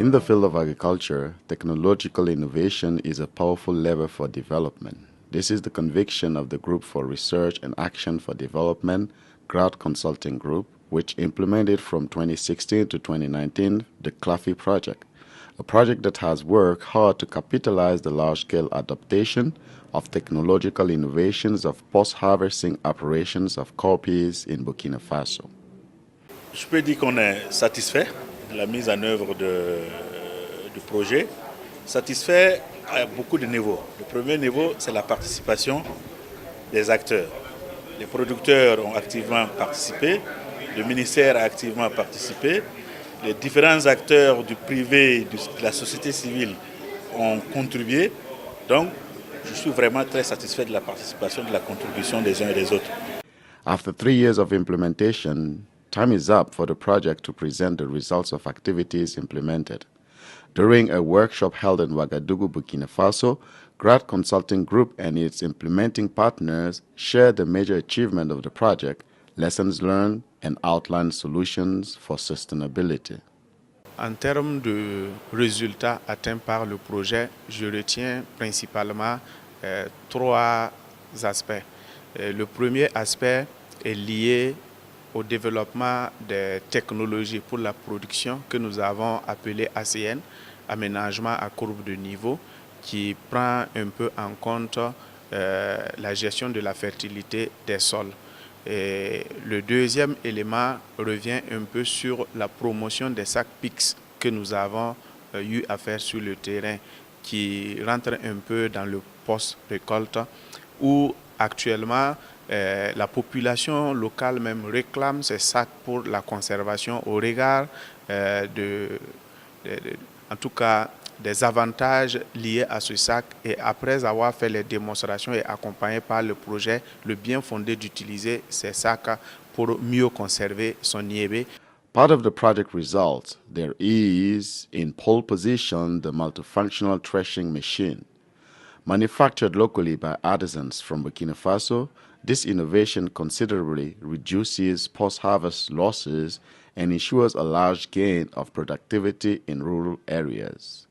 In the field of agriculture, technological innovation is a powerful lever for development. This is the conviction of the Group for Research and Action for Development, GRAD Consulting Group, which implemented from 2016 to 2019 the CLAFI project, a project that has worked hard to capitalize the large-scale adaptation of technological innovations of post-harvesting operations of cowpeas in Burkina Faso. Je peux dire qu'on est satisfait de la mise en œuvre du projet. Satisfait à beaucoup de niveaux. Le premier niveau, c'est la participation des acteurs. Les producteurs ont activement participé, le ministère a activement participé, les différents acteurs du privé, de la société civile ont contribué. Donc, je suis vraiment très satisfait de la participation, de la contribution des uns et des autres. After 3 years of implementation, time is up for the project to present the results of activities implemented. During a workshop held in Ouagadougou, Burkina Faso, GRAD Consulting Group and its implementing partners shared the major achievement of the project, lessons learned, and outlined solutions for sustainability. En termes de résultats atteints par le projet, je retiens principalement 3 aspects. Le premier aspect est lié au développement des technologies pour la production que nous avons appelé ACN, aménagement à courbe de niveau, qui prend un peu en compte la gestion de la fertilité des sols. Et le deuxième élément revient un peu sur la promotion des sacs PIX que nous avons eu à faire sur le terrain, qui rentre un peu dans le post-récolte, où actuellement la population locale même réclame ces sacs pour la conservation au regard en tout cas des avantages liés à ce sac, et après avoir fait les démonstrations et accompagné par le projet, le bien fondé d'utiliser ces sacs pour mieux conserver son niébé. Part of the project results, there is, in pole position, the multifunctional threshing machine. Manufactured locally by artisans from Burkina Faso, this innovation considerably reduces post-harvest losses and ensures a large gain of productivity in rural areas.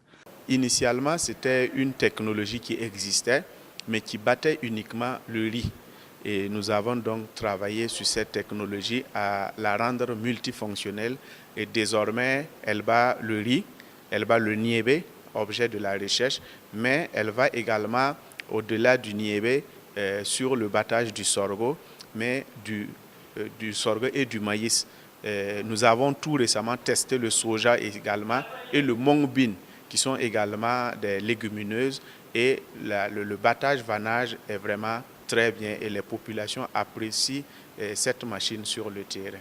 Initialement, c'était une technologie qui existait, mais qui battait uniquement le riz. Et nous avons donc travaillé sur cette technologie à la rendre multifonctionnelle. Et désormais, elle bat le riz, elle bat le niébé, objet de la recherche, mais elle va également au-delà du niébé sur le battage du sorgho, mais du sorgho et du maïs. Nous avons tout récemment testé le soja également et le mung bean, qui sont également des légumineuses, et le battage vanage est vraiment très bien et les populations apprécient cette machine sur le terrain.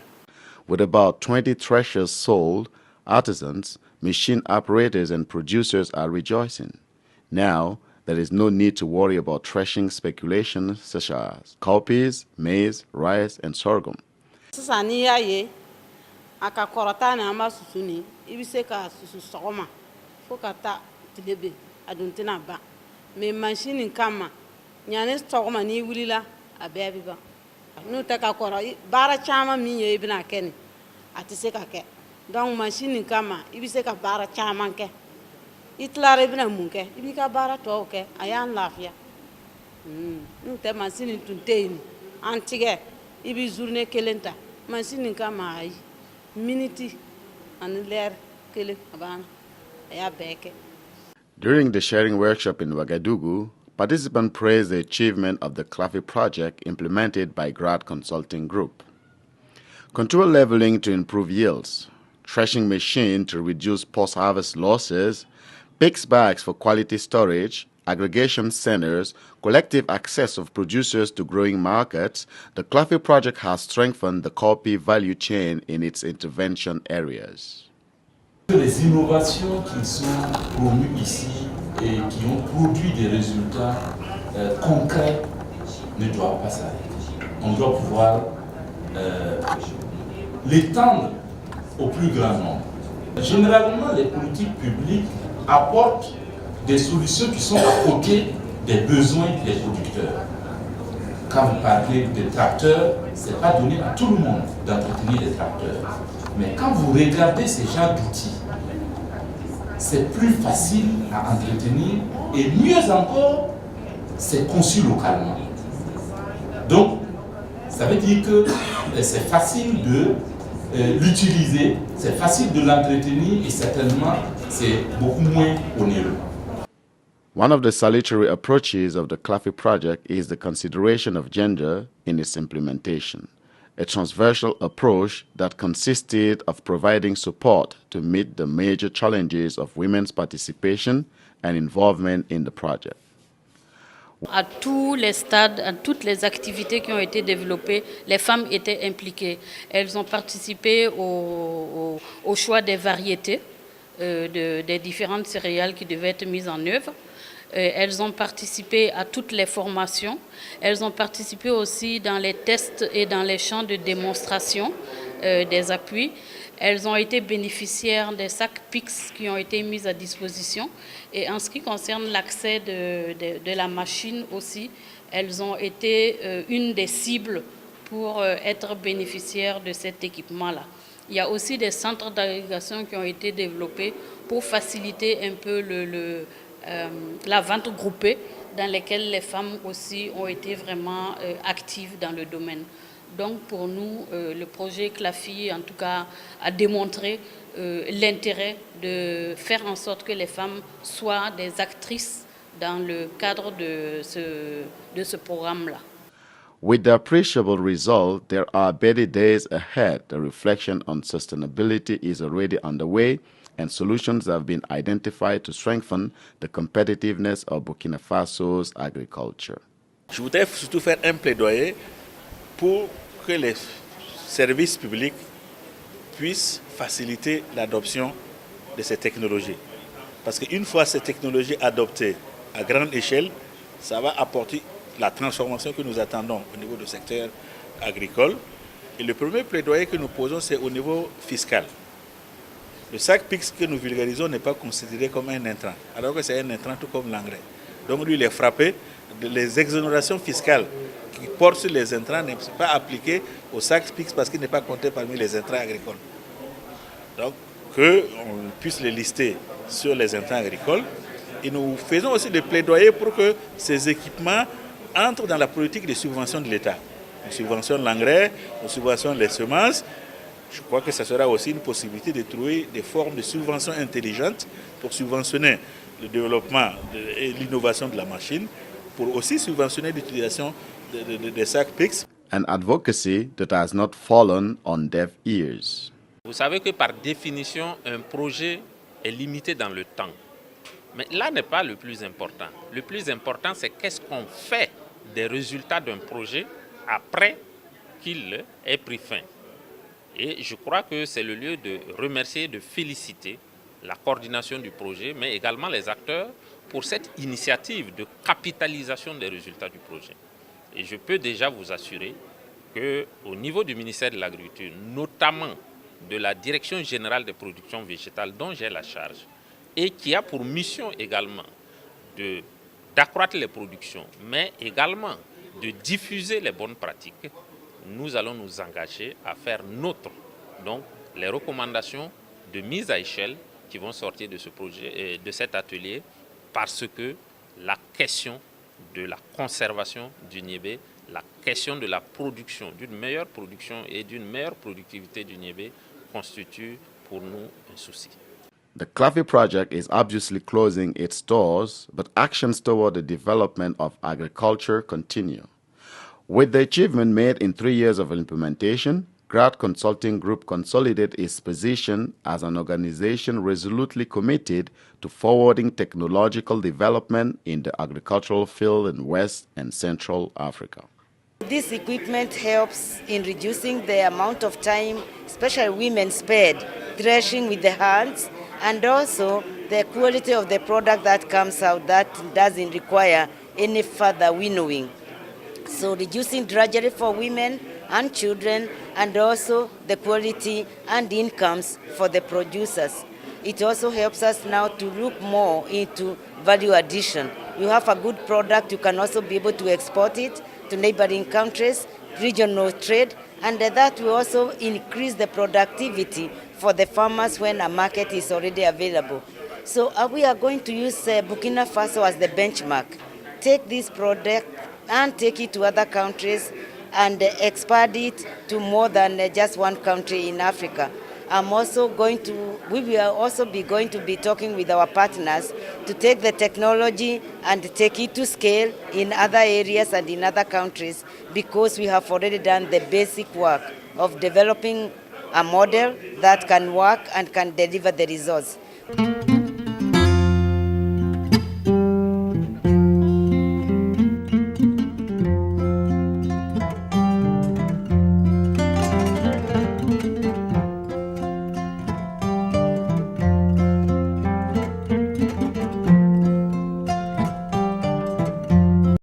With about 20 threshers sold, artisans, machine operators and producers are rejoicing. Now, there is no need to worry about threshing speculation such as cowpeas, maize, rice, and sorghum. Mais machine kama nyane sogoma ni wulila abebi ba nu ta ka koro bara chama mi ye bina ken atise ka ke donc machine kama ibise ka bara chama ke itlare bina munke ibi ka bara to ke ayan lafia nu ta machine tunteini antige ibi journée kelenta machine kama ay minute an l'air kele abana ya beke. During the sharing workshop in Ouagadougou, participants praised the achievement of the CLAFI project implemented by GRAD Consulting Group. Control leveling to improve yields, threshing machine to reduce post-harvest losses, PIX bags for quality storage, aggregation centers, collective access of producers to growing markets, the CLAFI project has strengthened the cowpea value chain in its intervention areas. Les innovations qui sont promues ici et qui ont produit des résultats concrets ne doivent pas s'arrêter. On doit pouvoir l'étendre au plus grand nombre. Généralement, les politiques publiques apportent des solutions qui sont à côté des besoins des producteurs. Quand vous parlez des tracteurs, ce n'est pas donné à tout le monde d'entretenir des tracteurs. Mais quand vous regardez ces genres d'outils, c'est plus facile à entretenir et mieux encore, c'est conçu localement. Donc, ça veut dire que c'est facile de l'utiliser, c'est facile de l'entretenir et certainement c'est beaucoup moins onéreux. One of the salutary approaches of the CLAFI project is the consideration of gender in its implementation, a transversal approach that consisted of providing support to meet the major challenges of women's participation and involvement in the project. À tous les stades, à toutes les activités qui ont été développées, les femmes étaient impliquées. Elles ont participé au choix des variétés des différentes céréales qui devaient être mises en œuvre. Elles ont participé à toutes les formations. Elles ont participé aussi dans les tests et dans les champs de démonstration des appuis. Elles ont été bénéficiaires des sacs PIX qui ont été mis à disposition. Et en ce qui concerne l'accès de la machine aussi, elles ont été une des cibles pour être bénéficiaires de cet équipement-là. Il y a aussi des centres d'agrégation qui ont été développés pour faciliter un peu la vente groupée dans lesquelles les femmes aussi ont été vraiment actives dans le domaine. Donc pour nous, le projet CLAFI, en tout cas, a démontré l'intérêt de faire en sorte que les femmes soient des actrices dans le cadre de ce programme-là. With the appreciable result, there are better days ahead. The reflection on sustainability is already underway, and solutions have been identified to strengthen the competitiveness of Burkina Faso's agriculture. Je voudrais surtout faire un plaidoyer pour que les services publics puissent faciliter l'adoption de ces technologies. Parce qu'une fois ces technologies adoptées à grande échelle, ça va apporter la transformation que nous attendons au niveau du secteur agricole. Et le premier plaidoyer que nous posons, c'est au niveau fiscal. Le sac PIX que nous vulgarisons n'est pas considéré comme un intrant, alors que c'est un intrant tout comme l'engrais. Donc lui, il est frappé. Les exonérations fiscales qui portent sur les intrants ne sont pas appliquées au sac PIX parce qu'il n'est pas compté parmi les intrants agricoles. Donc, qu'on puisse les lister sur les intrants agricoles. Et nous faisons aussi des plaidoyers pour que ces équipements entrent dans la politique de subvention de l'État. On subventionne l'engrais, on subventionne les semences. Je crois que ce sera aussi une possibilité de trouver des formes de subvention intelligentes pour subventionner le développement et l'innovation de la machine, pour aussi subventionner l'utilisation des sacs PIX. An advocacy that has not fallen on deaf ears. Vous savez que par définition, un projet est limité dans le temps. Mais là n'est pas le plus important. Le plus important, c'est qu'est-ce qu'on fait des résultats d'un projet après qu'il ait pris fin. Et je crois que c'est le lieu de remercier, de féliciter la coordination du projet, mais également les acteurs pour cette initiative de capitalisation des résultats du projet. Et je peux déjà vous assurer qu'au niveau du ministère de l'Agriculture, notamment de la Direction générale des productions végétales dont j'ai la charge, et qui a pour mission également d'accroître les productions, mais également de diffuser les bonnes pratiques, nous allons nous engager à faire nôtre donc les recommandations de mise à échelle qui vont sortir de ce projet, de cet atelier, parce que la question de la conservation du niébé, la question de la production, d'une meilleure production et d'une meilleure productivité du niébé constitue pour nous un souci. The CLAFI project is obviously closing its doors, but actions toward the development of agriculture continue. With the achievement made in 3 years of implementation, GRAD Consulting Group consolidated its position as an organization resolutely committed to forwarding technological development in the agricultural field in West and Central Africa. This equipment helps in reducing the amount of time, especially women spend threshing with the hands, and also the quality of the product that comes out that doesn't require any further winnowing. So reducing drudgery for women and children, and also the quality and incomes for the producers. It also helps us now to look more into value addition. You have a good product, you can also be able to export it to neighboring countries, regional trade, and that will also increase the productivity for the farmers when a market is already available. So we are going to use Burkina Faso as the benchmark. Take this product and take it to other countries and expand it to more than just one country in Africa. We will also be going to be talking with our partners to take the technology and take it to scale in other areas and in other countries, because we have already done the basic work of developing a model that can work and can deliver the results.